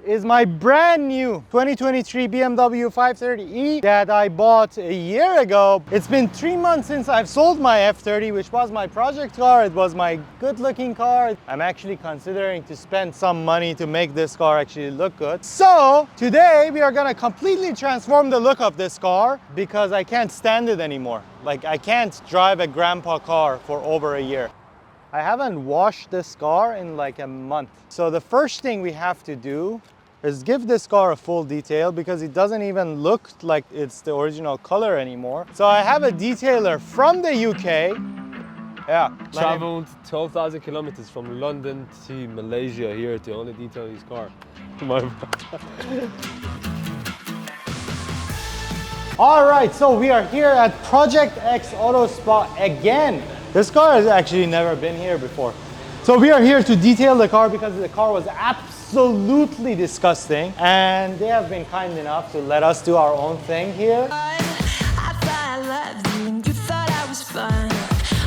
is my brand new 2023 BMW 530e that I bought a year ago. It's been 3 months since I've sold my F30, which was my project car. It was my good looking car. I'm actually considering to spend some money to make this car actually look good. So today we are gonna completely transform the look of this car because I can't stand it anymore. Like, I can't drive a grandpa car for over a year. I haven't washed this car in like a month. So the first thing we have to do is give this car a full detail because it doesn't even look like it's the original color anymore. So I have a detailer from the UK. Yeah. Traveled 12,000 kilometers from London to Malaysia here to only detail his car. All right, so we are here at Project X Auto Spa again. This car has actually never been here before. So we are here to detail the car because the car was absolutely disgusting, and they have been kind enough to let us do our own thing here. I thought I loved you and you thought I was fun.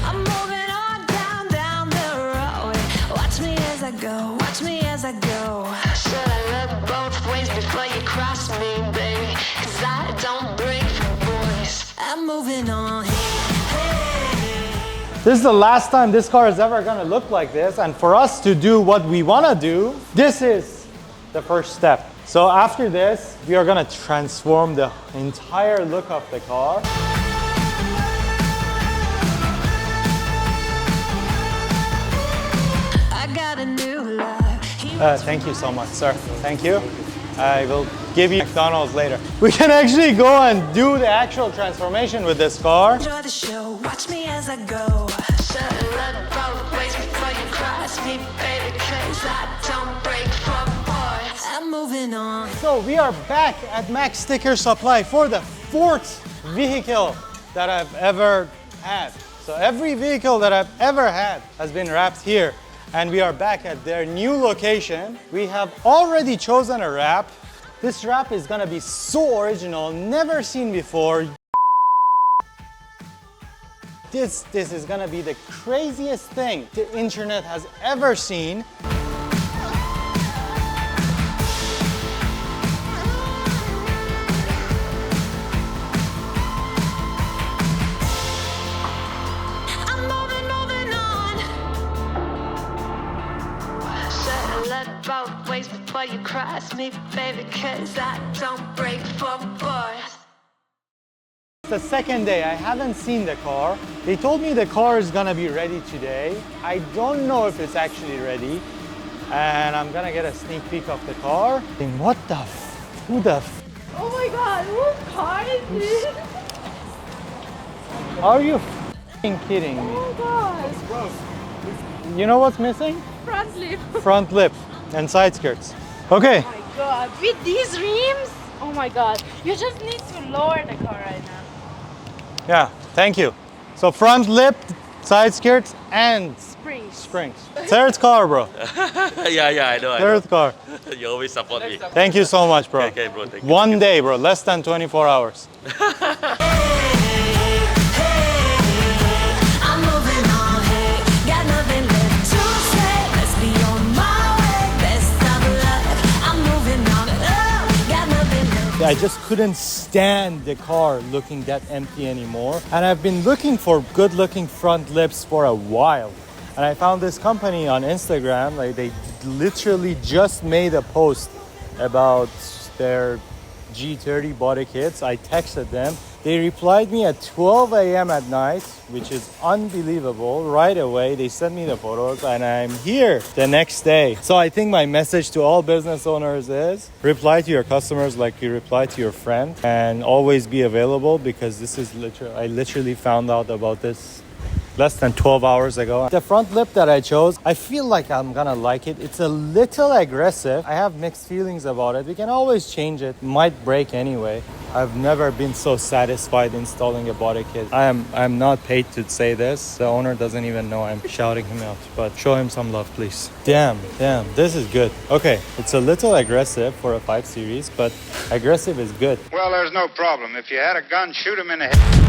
I'm moving on down the road. Watch me as I go, watch me as I go. Should I look both ways before you cross me, baby? 'Cause I don't break for boys. I'm moving on. This is the last time this car is ever gonna look like this, and for us to do what we wanna do, this is the first step. So after this, we are gonna transform the entire look of the car. I got a new love. Thank you so much, sir. Thank you. I will give you McDonald's later. We can actually go and do the actual transformation with this car. Enjoy the show, watch me as I go. Should I look both ways before you cross me, baby? 'Cause I don't break for boys. I'm moving on. So we are back at Max Sticker Supply for the 4th vehicle that I've ever had. So every vehicle that I've ever had has been wrapped here. And we are back at their new location. We have already chosen a wrap. This wrap is gonna be so original, never seen before. This is gonna be the craziest thing the internet has ever seen. I'm moving on. Should I look both ways before you cross me, baby? 'Cause I don't break for boys. The second day, I haven't seen the car. They told me the car is gonna be ready today. I don't know if it's actually ready. And I'm gonna get a sneak peek of the car. What the who the Oh my god, whose car is this? are you kidding me? Oh god. You know what's missing? Front lip. Front lip and side skirts. Okay. Oh my god. With these rims? Oh my god. You just need to lower the car right now. Yeah, thank you. So front lip, side skirts, and Springs. springs. Third car, bro. Yeah, I know. Third car. You always support me. Thank you so much, bro. Okay, bro. Thank you. One day, bro. Less than 24 hours. I'm moving on, hey, got nothing left to say. Let's be on my way, best of luck. I'm moving on, got nothing left. I just couldn't stand the car looking that empty anymore. And I've been looking for good looking front lips for a while. And I found this company on Instagram. Like, they literally just made a post about their G30 body kits. I texted them. They replied me at 12 a.m. at night, which is unbelievable. Right away, they sent me the photos and I'm here the next day. So I think my message to all business owners is reply to your customers like you reply to your friend, and always be available, because this is I literally found out about this less than 12 hours ago. The front lip that I chose, I feel like I'm gonna like it. It's a little aggressive. I have mixed feelings about it. We can always change it. Might break anyway. I've never been so satisfied installing a body kit. I'm not paid to say this. The owner doesn't even know I'm shouting him out, but show him some love, please. Damn, this is good. Okay, it's a little aggressive for a 5 Series, but aggressive is good. Well, there's no problem. If you had a gun, shoot him in the head.